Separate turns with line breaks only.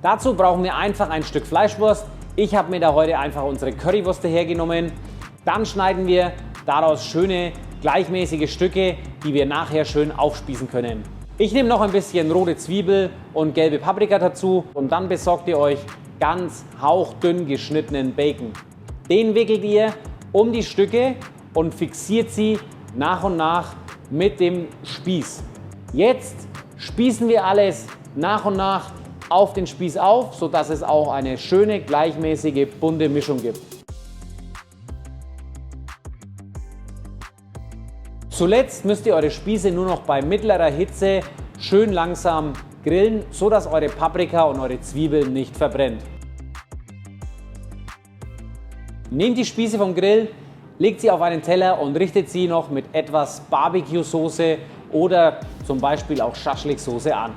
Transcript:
Dazu brauchen wir einfach ein Stück Fleischwurst. Ich habe mir da heute einfach unsere Currywürste hergenommen. Dann schneiden wir daraus schöne gleichmäßige Stücke, die wir nachher schön aufspießen können. Ich nehme noch ein bisschen rote Zwiebel und gelbe Paprika dazu und dann besorgt ihr euch ganz hauchdünn geschnittenen Bacon. Den wickelt ihr um die Stücke und fixiert sie nach und nach mit dem Spieß. Jetzt spießen wir alles nach und nach auf den Spieß auf, sodass es auch eine schöne, gleichmäßige, bunte Mischung gibt. Zuletzt müsst ihr eure Spieße nur noch bei mittlerer Hitze schön langsam grillen, sodass eure Paprika und eure Zwiebeln nicht verbrennt. Nehmt die Spieße vom Grill, legt sie auf einen Teller und richtet sie noch mit etwas Barbecue-Soße oder zum Beispiel auch Schaschlik-Soße an.